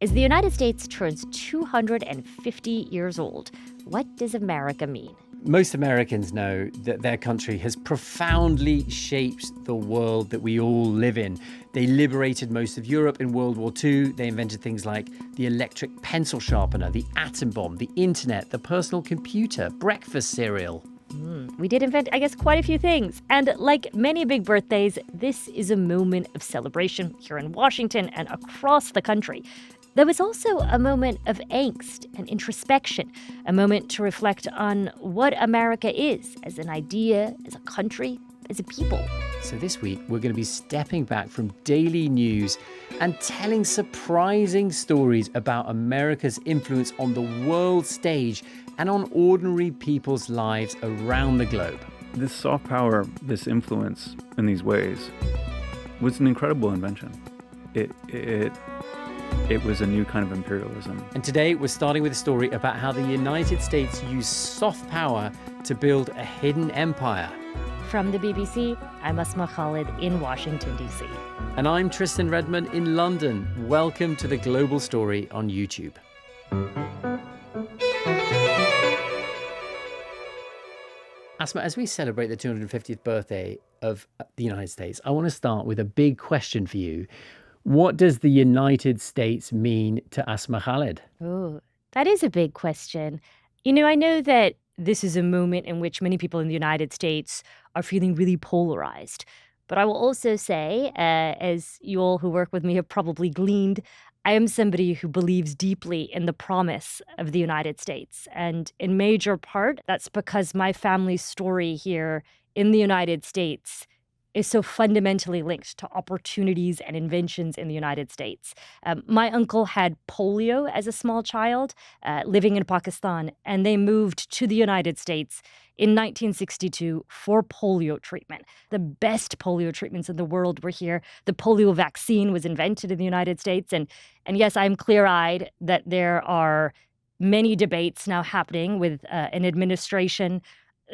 As the United States turns 250 years old, what does America mean? Most Americans know that their country has profoundly shaped the world that we all live in. They liberated most of Europe in World War II. They invented things like the electric pencil sharpener, the atom bomb, the internet, the personal computer, breakfast cereal. We did invent, I guess, quite a few things. And like many big birthdays, this is a moment of celebration here in Washington and across the country. Though it's also a moment of angst and introspection, a moment to reflect on what America is as an idea, as a country, as a people. So this week, we're going to be stepping back from daily news and telling surprising stories about America's influence on the world stage and on ordinary people's lives around the globe. This soft power, this influence in these ways was an incredible invention. It was a new kind of imperialism. And today we're starting with a story about how the United States used soft power to build a hidden empire. From the BBC, I'm Asma Khalid in Washington, D.C. And I'm Tristan Redmond in London. Welcome to The Global Story on YouTube. Asma, as we celebrate the 250th birthday of the United States, I want to start with a big question for you. What does the United States mean to Asma Khalid? Oh, that is a big question. I know that this is a moment in which many people in the United States are feeling really polarized. But I will also say, as you all who work with me have probably gleaned, I am somebody who believes deeply in the promise of the United States. And in major part, that's because my family's story here in the United States is so fundamentally linked to opportunities and inventions in the United States. My uncle had polio as a small child, living in Pakistan, and they moved to the United States in 1962 for polio treatment. The best polio treatments in the world were here. The polio vaccine was invented in the United States. And yes, I'm clear-eyed that there are many debates now happening with an administration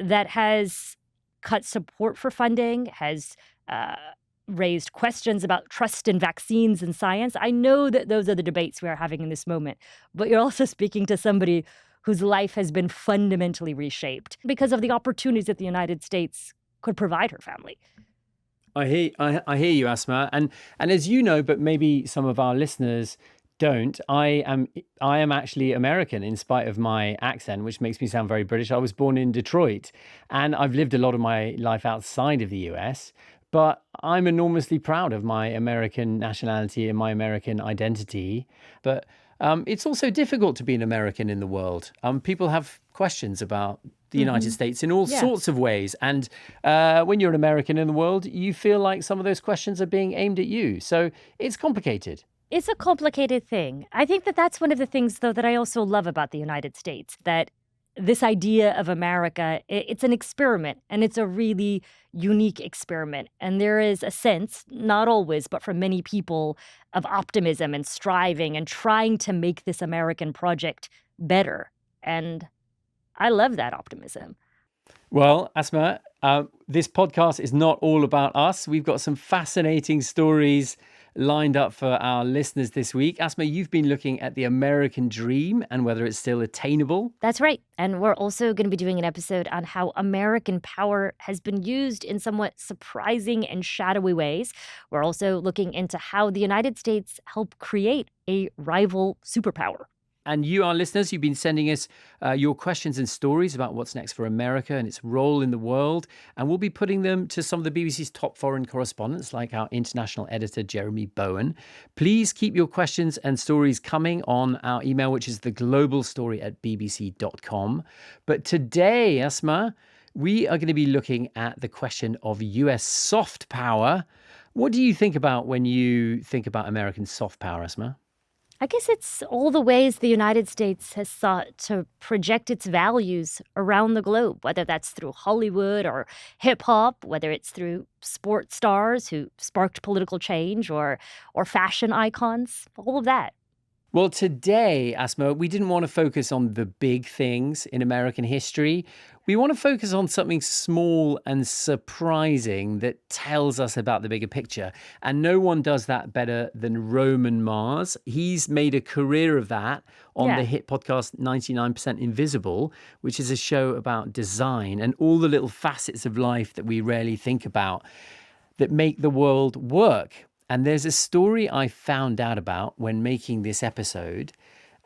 that has cut support for funding, has raised questions about trust in vaccines and science. I know that those are the debates we are having in this moment, but you're also speaking to somebody whose life has been fundamentally reshaped because of the opportunities that the United States could provide her family. I hear you, Asma. And as you know, but maybe some of our listeners don't, I am actually American in spite of my accent, which makes me sound very British. I was born in Detroit and I've lived a lot of my life outside of the US, but I'm enormously proud of my American nationality and my American identity. But it's also difficult to be an American in the world. People have questions about the United States in all sorts of ways. And when you're an American in the world, you feel like some of those questions are being aimed at you. So it's complicated. It's a complicated thing. I think that that's one of the things, though, that I also love about the United States, that this idea of America, it's an experiment, and it's a really unique experiment. And there is a sense, not always, but for many people, of optimism and striving and trying to make this American project better. And I love that optimism. Well, Asma, this podcast is not all about us. We've got some fascinating stories lined up for our listeners this week. Asma, you've been looking at the American dream and whether it's still attainable. That's right. And we're also going to be doing an episode on how American power has been used in somewhat surprising and shadowy ways. We're also looking into how the United States helped create a rival superpower. And you, our listeners, you've been sending us your questions and stories about what's next for America and its role in the world. And we'll be putting them to some of the BBC's top foreign correspondents, like our international editor, Jeremy Bowen. Please keep your questions and stories coming on our email, which is theglobalstory@bbc.com. But today, Asma, we are going to be looking at the question of US soft power. What do you think about when you think about American soft power, Asma? I guess it's all the ways the United States has sought to project its values around the globe, whether that's through Hollywood or hip hop, whether it's through sports stars who sparked political change or fashion icons, all of that. Well, today, Asma, we didn't want to focus on the big things in American history. We want to focus on something small and surprising that tells us about the bigger picture. And no one does that better than Roman Mars. He's made a career of that on the Yeah. hit podcast 99% Invisible, which is a show about design and all the little facets of life that we rarely think about that make the world work. And there's a story I found out about when making this episode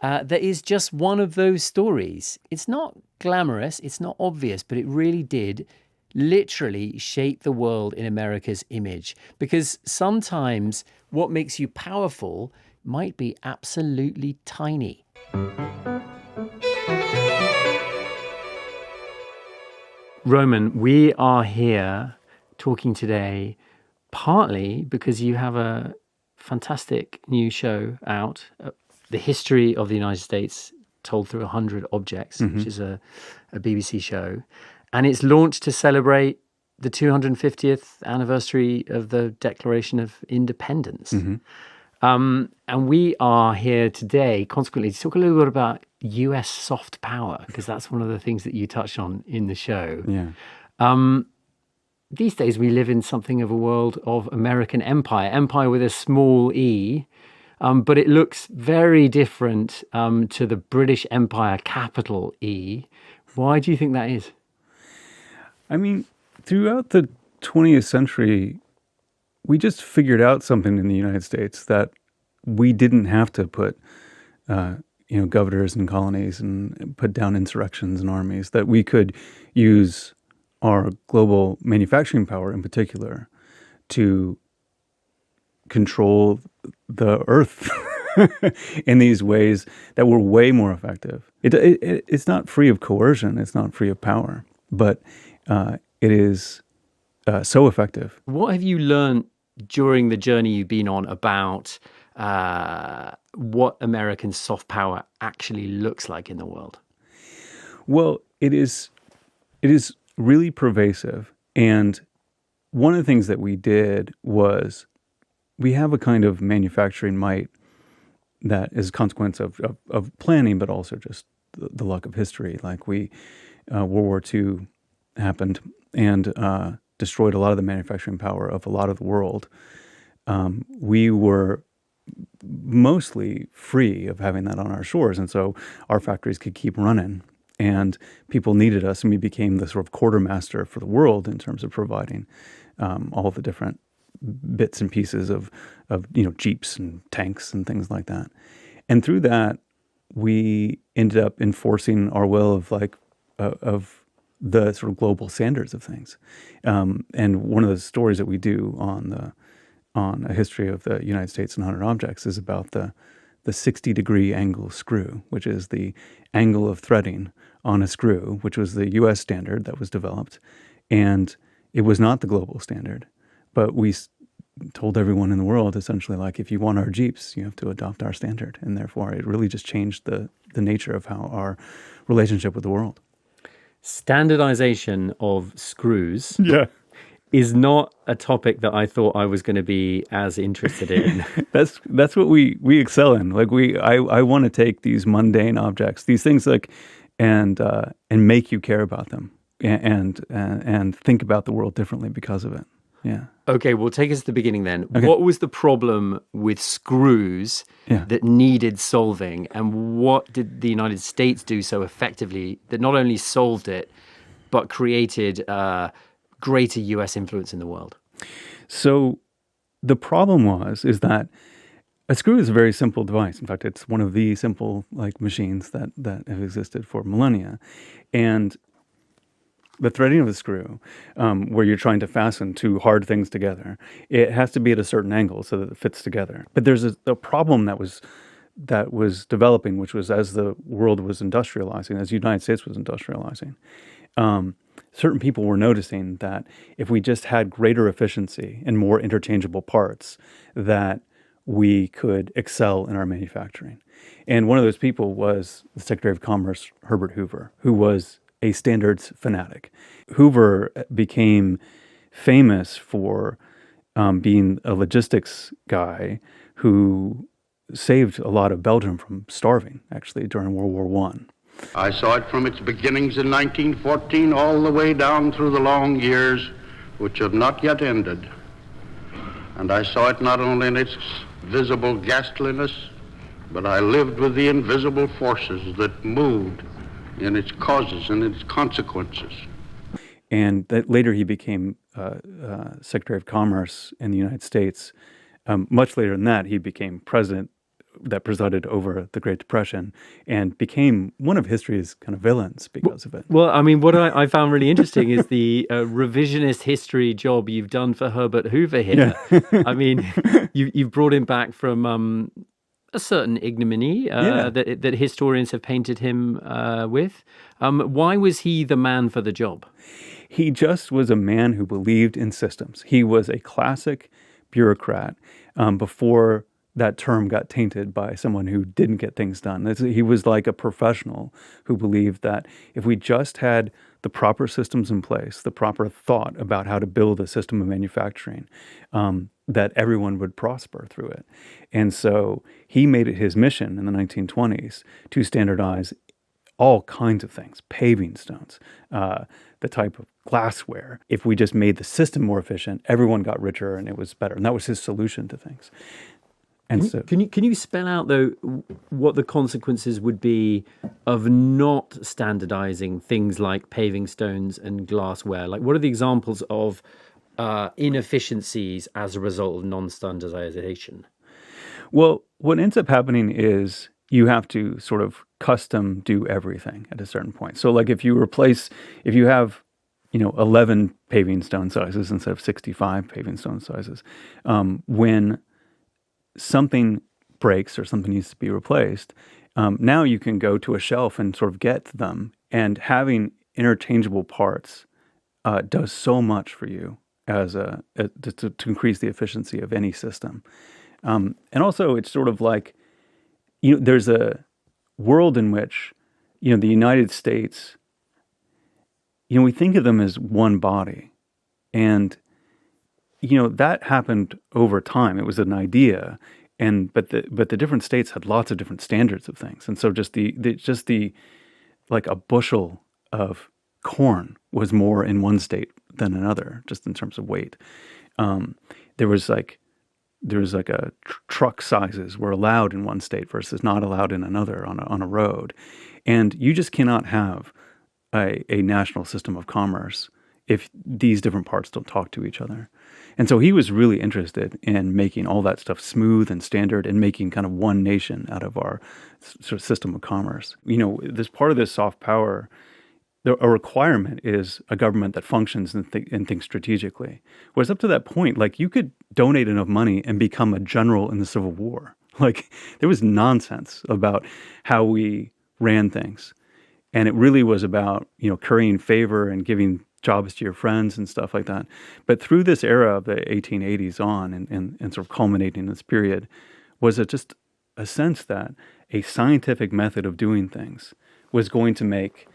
that is just one of those stories. It's not glamorous, it's not obvious, but it really did literally shape the world in America's image. Because sometimes what makes you powerful might be absolutely tiny. Roman, we are here talking today partly because you have a fantastic new show out, The History of the United States Told Through 100 Objects, which is a BBC show. And it's launched to celebrate the 250th anniversary of the Declaration of Independence. And we are here today, consequently, to talk a little bit about US soft power, because that's one of the things that you touched on in the show. Yeah. These days, we live in something of a world of American empire with a small e, but it looks very different to the British Empire, capital E. Why do you think that is? I mean, throughout the 20th century, we just figured out something in the United States that we didn't have to put, governors and colonies and put down insurrections and armies, that we could use our global manufacturing power in particular to control the earth in these ways that were way more effective. It's not free of coercion. It's not free of power, but it is so effective. What have you learned during the journey you've been on about what American soft power actually looks like in the world? Well, it is really pervasive. And one of the things that we did was we have a kind of manufacturing might that is a consequence of planning, but also just the luck of history. Like World War II happened and destroyed a lot of the manufacturing power of a lot of the world. We were mostly free of having that on our shores. And so our factories could keep running. And people needed us, and we became the sort of quartermaster for the world in terms of providing all the different bits and pieces of jeeps and tanks and things like that. And through that, we ended up enforcing our will of the sort of global standards of things. And one of the stories that we do on a history of the United States and 100 objects is about the 60-degree angle screw, which is the angle of threading on a screw, which was the U.S. standard that was developed. And it was not the global standard. But we told everyone in the world, essentially, like, if you want our Jeeps, you have to adopt our standard. And therefore, it really just changed the nature of how our relationship with the world. Standardization of screws Yeah. is not a topic that I thought I was going to be as interested in. That's what we excel in. Like I want to take these mundane objects, these things and make you care about them and think about the world differently because of it. Yeah. Okay, well, take us to the beginning then. Okay. What was the problem with screws that needed solving, and what did the United States do so effectively that not only solved it, but created greater US influence in the world? So the problem is that a screw is a very simple device. In fact, it's one of the simple machines that have existed for millennia. And the threading of the screw, where you're trying to fasten two hard things together, it has to be at a certain angle so that it fits together. But there's a problem that was developing, which was as the world was industrializing, as the United States was industrializing, certain people were noticing that if we just had greater efficiency and more interchangeable parts, that we could excel in our manufacturing. And one of those people was the Secretary of Commerce, Herbert Hoover, who was a standards fanatic. Hoover became famous for being a logistics guy who saved a lot of Belgium from starving, actually, during World War One. I saw it from its beginnings in 1914 all the way down through the long years which have not yet ended. And I saw it not only in its visible ghastliness, but I lived with the invisible forces that moved in its causes and its consequences. And that later he became Secretary of Commerce in the United States. Much later than that, he became president that presided over the Great Depression and became one of history's kind of villains because of it. Well, I mean, what I found really interesting is the revisionist history job you've done for Herbert Hoover here. Yeah. I mean, you've brought him back from a certain ignominy that historians have painted him with. Why was he the man for the job? He just was a man who believed in systems. He was a classic bureaucrat before that term got tainted by someone who didn't get things done. He was like a professional who believed that if we just had the proper systems in place, the proper thought about how to build a system of manufacturing, that everyone would prosper through it. And so he made it his mission in the 1920s to standardize all kinds of things, paving stones, the type of glassware. If we just made the system more efficient, everyone got richer and it was better. And that was his solution to things. And can you spell out, though, what the consequences would be of not standardizing things like paving stones and glassware? Like, what are the examples of inefficiencies as a result of non-standardization? Well, what ends up happening is you have to sort of custom do everything at a certain point. So, like, if you have 11 paving stone sizes instead of 65 paving stone sizes, when something breaks or something needs to be replaced, now you can go to a shelf and sort of get them. And having interchangeable parts does so much for you as to increase the efficiency of any system. And also, it's sort of like, there's a world in which, the United States, we think of them as one body. And that happened over time. It was an idea, but the different states had lots of different standards of things, and so just the like a bushel of corn was more in one state than another, just in terms of weight. There was like a truck sizes were allowed in one state versus not allowed in another on a road, and you just cannot have a national system of commerce if these different parts don't talk to each other. And so he was really interested in making all that stuff smooth and standard and making kind of one nation out of our sort of system of commerce. This part of this soft power, a requirement is a government that functions and thinks strategically. Whereas up to that point, like, you could donate enough money and become a general in the Civil War. Like, there was nonsense about how we ran things. And it really was about, currying favor and giving jobs to your friends and stuff like that. But through this era of the 1880s on and sort of culminating in this period was just a sense that a scientific method of doing things was going to make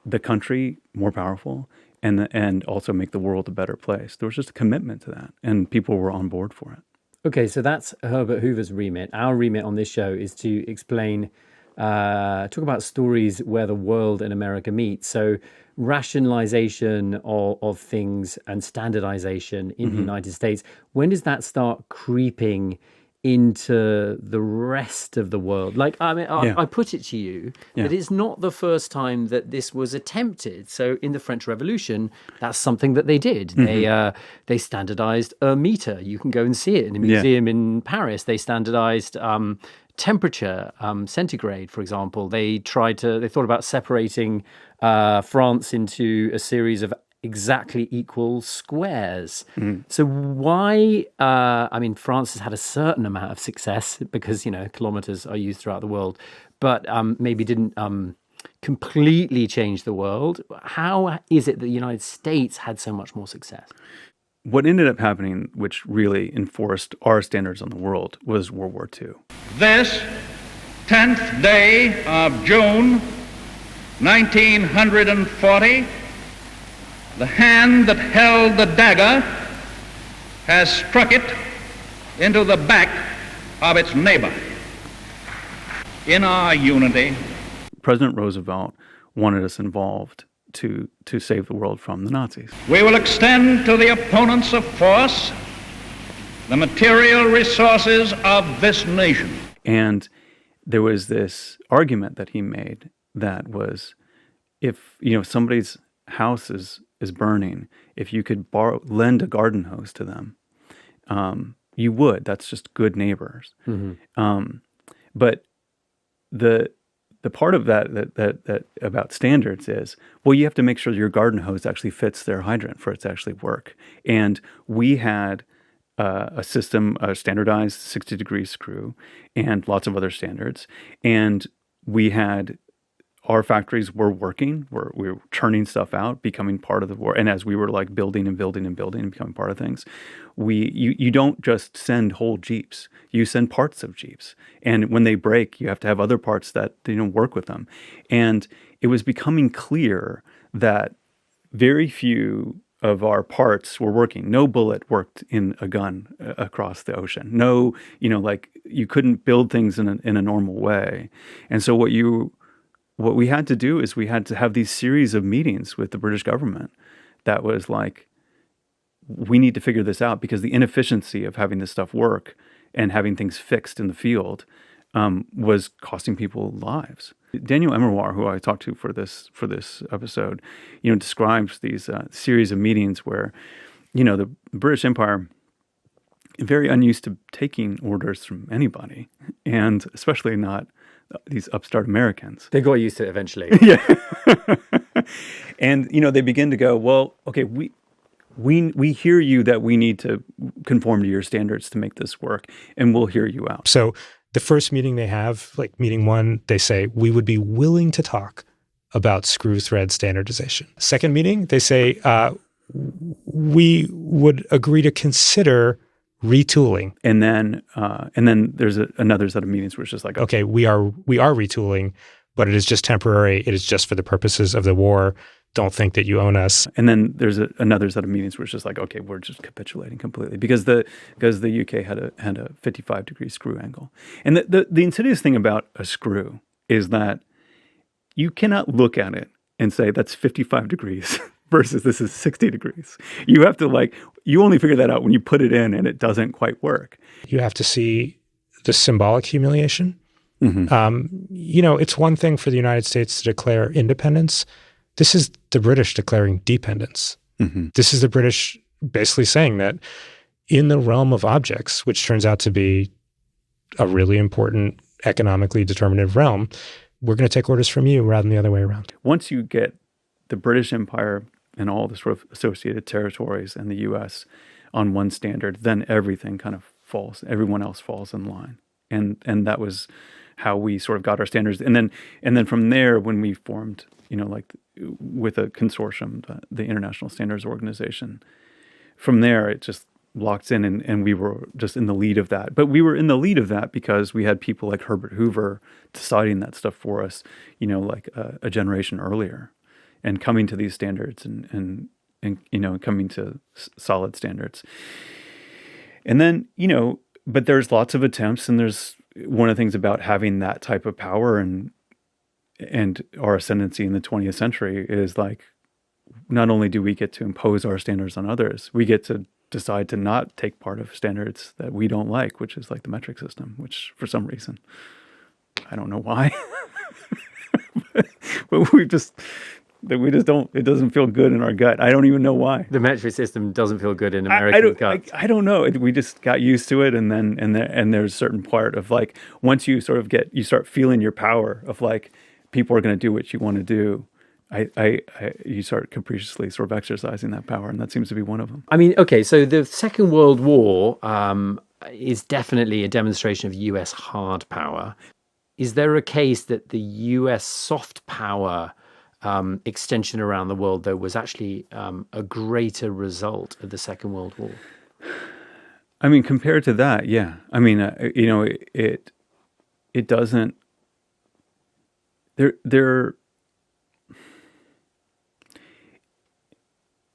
the country more powerful and also make the world a better place. There was just a commitment to that, and people were on board for it. Okay, so that's Herbert Hoover's remit. Our remit on this show is to explain, talk about stories where the world and America meet. So rationalization of things and standardization in the United States, when does that start creeping into the rest of the world? Like, I mean, I put it to you that it's not the first time that this was attempted. So in the French Revolution, that's something that they did. They standardized a meter. You can go and see it in a museum in Paris. They standardized temperature, centigrade, for example. They thought about separating France into a series of exactly equal squares. So why, France has had a certain amount of success because, kilometers are used throughout the world, but maybe didn't completely change the world. How is it that the United States had so much more success? What ended up happening, which really enforced our standards on the world, was World War II. This 10th day of June, 1940, the hand that held the dagger has struck it into the back of its neighbor. in our unity. President Roosevelt wanted us involved to save the world from the Nazis. We will extend to the opponents of force the material resources of this nation. And there was this argument that he made that was, if somebody's house is burning, if you could lend a garden hose to them, you would. That's just good neighbors. But the part of that about standards is, well, you have to make sure your garden hose actually fits their hydrant for it to actually work. And we had a system, a standardized 60-degree screw, and lots of other standards. And we had our factories were working. We were churning stuff out, becoming part of the war. And as we were like building and building and building and becoming part of things, you don't just send whole Jeeps. You send parts of Jeeps. And when they break, you have to have other parts that work with them. And it was becoming clear that very few of our parts were working. No bullet worked in a gun across the ocean. No, you couldn't build things in a normal way. And so what we had to do is we had to have these series of meetings with the British government that was like, we need to figure this out, because the inefficiency of having this stuff work and having things fixed in the field was costing people lives. Daniel Emerwar, who I talked to for this episode, describes these series of meetings where, the British Empire, very unused to taking orders from anybody, and especially not these upstart Americans. They got used to it eventually. Yeah. And, they begin to go, well, okay, we hear you that we need to conform to your standards to make this work, and we'll hear you out. So the first meeting they have, like meeting one, they say, we would be willing to talk about screw thread standardization. Second meeting, they say, we would agree to consider retooling. And then there's another set of meetings where it's just like, okay, we are retooling, but it is just temporary. It is just for the purposes of the war. Don't think that you own us. And then there's another set of meetings where it's just like, okay, we're just capitulating completely because the UK had a 55-degree screw angle. And the insidious thing about a screw is that you cannot look at it and say that's 55 degrees versus this is 60 degrees. You have to you only figure that out when you put it in and it doesn't quite work. You have to see the symbolic humiliation. Mm-hmm. It's one thing for the United States to declare independence. This is the British declaring dependence. Mm-hmm. This is the British basically saying that in the realm of objects, which turns out to be a really important economically determinative realm, we're going to take orders from you rather than the other way around. Once you get the British Empire and all the sort of associated territories and the U.S. on one standard, then everything kind of falls. Everyone else falls in line. And that was how we sort of got our standards. And then from there, when we formed, with a consortium, the International Standards Organization, from there it just locks in, and we were just in the lead of that. But we were in the lead of that because we had people like Herbert Hoover deciding that stuff for us, a generation earlier, and coming to these standards and coming to solid standards. And then, but there's lots of attempts, and there's one of the things about having that type of power and our ascendancy in the 20th century is not only do we get to impose our standards on others, we get to decide to not take part of standards that we don't like, which is like the metric system, which for some reason, I don't know why, but we just don't, it doesn't feel good in our gut. I don't even know why. The metric system doesn't feel good in American guts. I don't know. We just got used to it. And there's a certain part of once you sort of you start feeling your power of people are going to do what you want to do. You start capriciously sort of exercising that power, and that seems to be one of them. I mean, okay, so the Second World War is definitely a demonstration of U.S. hard power. Is there a case that the U.S. soft power extension around the world, though, was actually a greater result of the Second World War? I mean, compared to that, yeah. I mean, it doesn't. There.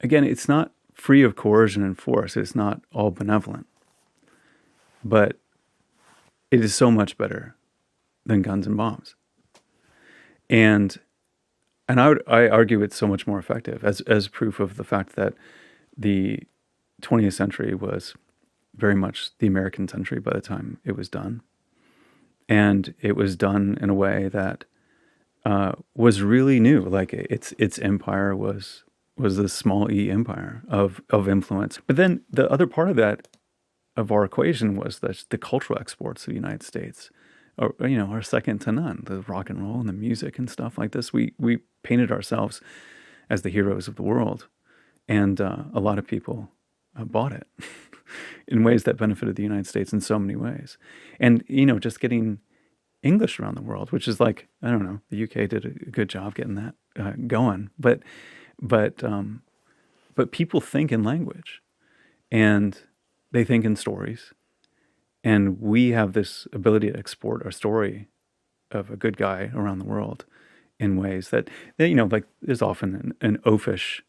Again, it's not free of coercion and force. It's not all benevolent, but it is so much better than guns and bombs. And I argue it's so much more effective as proof of the fact that the 20th century was very much the American century by the time it was done. And it was done in a way that was really new. Like its empire was this small e empire of influence. But then the other part of that, of our equation, was the cultural exports of the United States are second to none. The rock and roll and the music and stuff like this. We painted ourselves as the heroes of the world. And a lot of people bought it in ways that benefited the United States in so many ways. And, just getting English around the world, which is like, I don't know, the UK did a good job getting that going. But people think in language, and they think in stories. And we have this ability to export our story of a good guy around the world in ways that like there's often an oafish,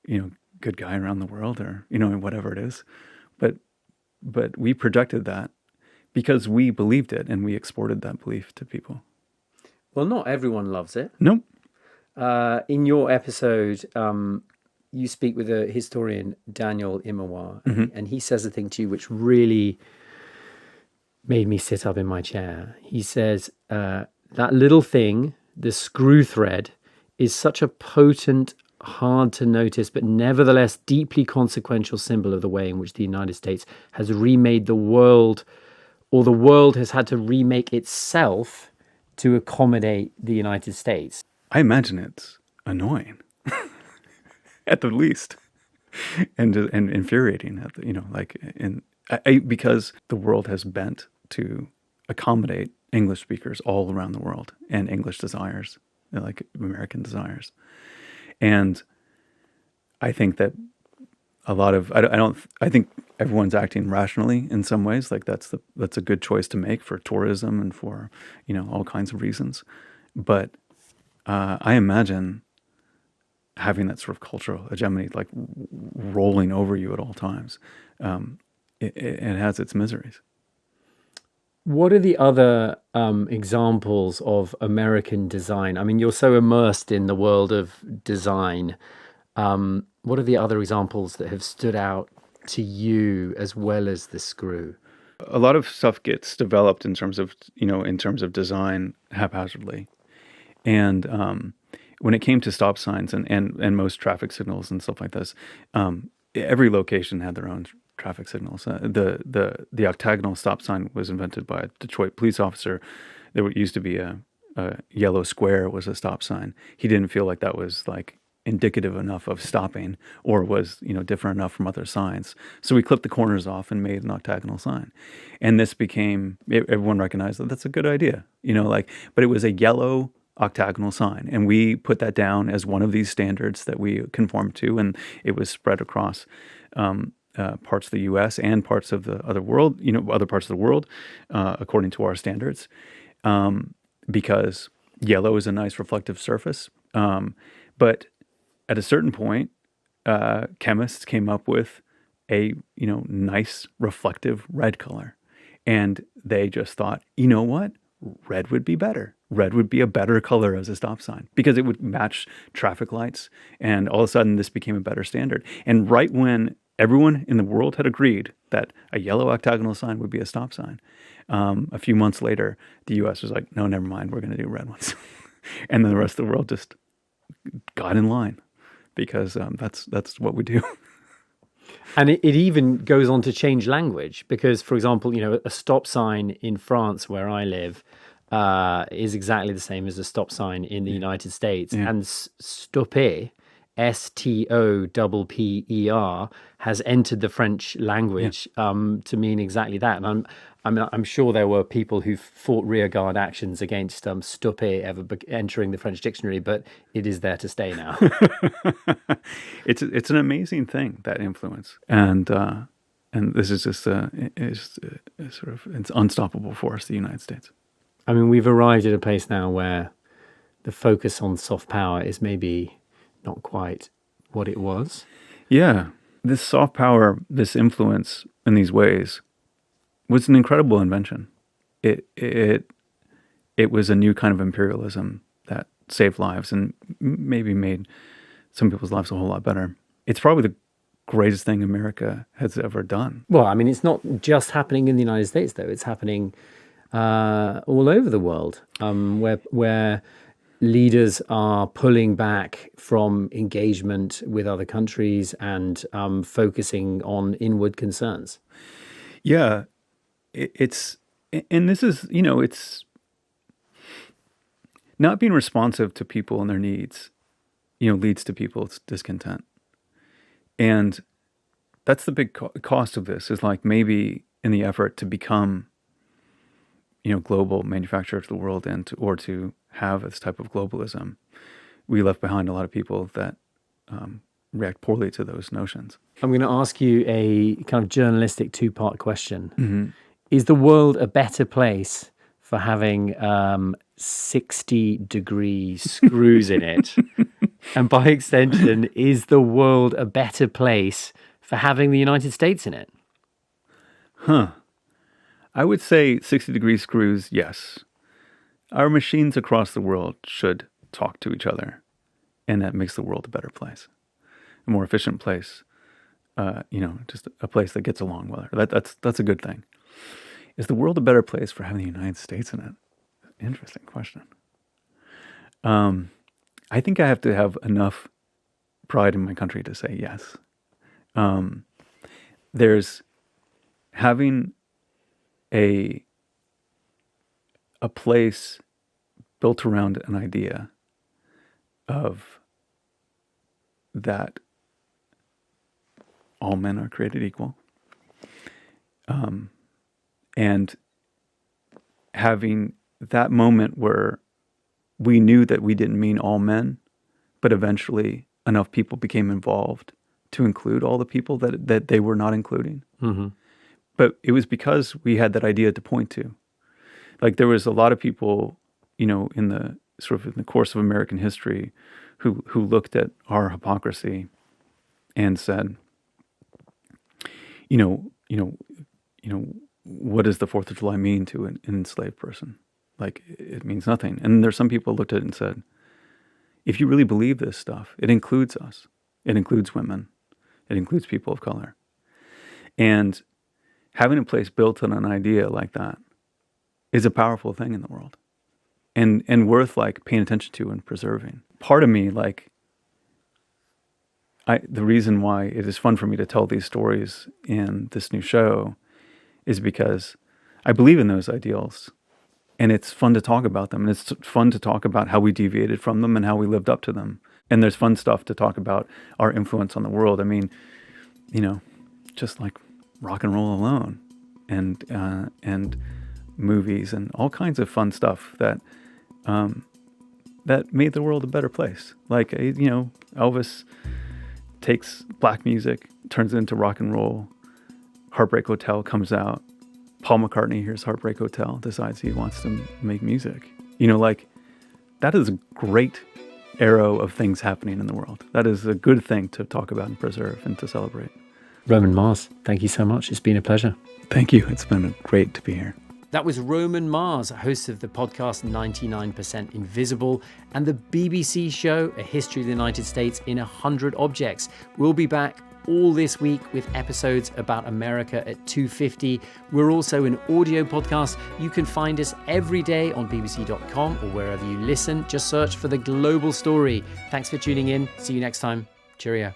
good guy around the world, or, whatever it is. But we projected that because we believed it, and we exported that belief to people. Well, not everyone loves it. Nope. In your episode, you speak with a historian, Daniel Immerwahr, and he says a thing to you which really made me sit up in my chair. He says, that little thing, the screw thread, is such a potent, hard to notice, but nevertheless deeply consequential symbol of the way in which the United States has remade the world, or the world has had to remake itself to accommodate the United States. I imagine it's annoying, at the least, and infuriating at the, because the world has bent to accommodate English speakers all around the world and English desires, like American desires. And I think that a lot of I think everyone's acting rationally in some ways. Like that's a good choice to make for tourism and for all kinds of reasons. But I imagine having that sort of cultural hegemony like rolling over you at all times. It has its miseries. What are the other examples of American design? I mean, you're so immersed in the world of design. What are the other examples that have stood out to you as well as the screw? A lot of stuff gets developed in terms of design haphazardly. And when it came to stop signs and most traffic signals and stuff like this, every location had their own traffic signals. The octagonal stop sign was invented by a Detroit police officer. There used to be a yellow square was a stop sign. He didn't feel like that was like indicative enough of stopping, or was different enough from other signs. So we clipped the corners off and made an octagonal sign, and this became, everyone recognized that that's a good idea. But it was a yellow octagonal sign, and we put that down as one of these standards that we conformed to, and it was spread across parts of the U.S. and parts of the other world, other parts of the world, according to our standards, because yellow is a nice reflective surface. But at a certain point, chemists came up with a nice reflective red color, and they just thought, what, red would be better. Red would be a better color as a stop sign because it would match traffic lights, and all of a sudden this became a better standard. And right when everyone in the world had agreed that a yellow octagonal sign would be a stop sign, a few months later, the U.S. was like, no, never mind, we're going to do red ones. And then the rest of the world just got in line because that's what we do. And it even goes on to change language because, for example, a stop sign in France where I live is exactly the same as a stop sign in the United States. Yeah. And stopper, STOPPER, has entered the French language to mean exactly that. And I'm sure there were people who fought rearguard actions against stopper ever entering the French dictionary, but it is there to stay now. It's an amazing thing, that influence, and this is just it's unstoppable for us, the United States. I mean, we've arrived at a place now where the focus on soft power is maybe not quite what it was. Yeah, this soft power, this influence in these ways, was an incredible invention. It it was a new kind of imperialism that saved lives and maybe made some people's lives a whole lot better. It's probably the greatest thing America has ever done. Well, I mean, it's not just happening in the United States, though. It's happening all over the world, where leaders are pulling back from engagement with other countries and focusing on inward concerns. Yeah, and this is, it's not being responsive to people and their needs, leads to people's discontent. And that's the big cost of this, is like maybe in the effort to become, global manufacturer of the world or to have this type of globalism, we left behind a lot of people that react poorly to those notions. I'm going to ask you a kind of journalistic two-part question. Mm-hmm. Is the world a better place for having 60-degree screws in it? And by extension, is the world a better place for having the United States in it? I would say 60-degree screws, yes. Our machines across the world should talk to each other, and that makes the world a better place, a more efficient place, just a place that gets along well. That's a good thing. Is the world a better place for having the United States in it? Interesting question. I think I have to have enough pride in my country to say yes. There's having a place built around an idea of that all men are created equal, and having that moment where we knew that we didn't mean all men, but eventually enough people became involved to include all the people that they were not including. Mm-hmm. But it was because we had that idea to point to. Like there was a lot of people, in the course of American history, who looked at our hypocrisy and said, what does the 4th of July mean to an enslaved person? Like, it means nothing. And there's some people who looked at it and said, if you really believe this stuff, it includes us. It includes women. It includes people of color. And having a place built on an idea like that is a powerful thing in the world and worth like paying attention to and preserving. Part of me, the reason why it is fun for me to tell these stories in this new show is because I believe in those ideals. And it's fun to talk about them. And it's fun to talk about how we deviated from them and how we lived up to them. And there's fun stuff to talk about our influence on the world. I mean, just like rock and roll alone and movies and all kinds of fun stuff that made the world a better place. Like, Elvis takes black music, turns it into rock and roll. Heartbreak Hotel comes out. Paul McCartney hears Heartbreak Hotel, decides he wants to make music. That is a great arrow of things happening in the world. That is a good thing to talk about and preserve and to celebrate. Roman Mars, thank you so much. It's been a pleasure. Thank you. It's been great to be here. That was Roman Mars, host of the podcast 99% Invisible and the BBC show A History of the United States in 100 Objects. We'll be back all this week with episodes about America at 2:50. We're also an audio podcast. You can find us every day on bbc.com or wherever you listen. Just search for The Global Story. Thanks for tuning in. See you next time. Cheerio.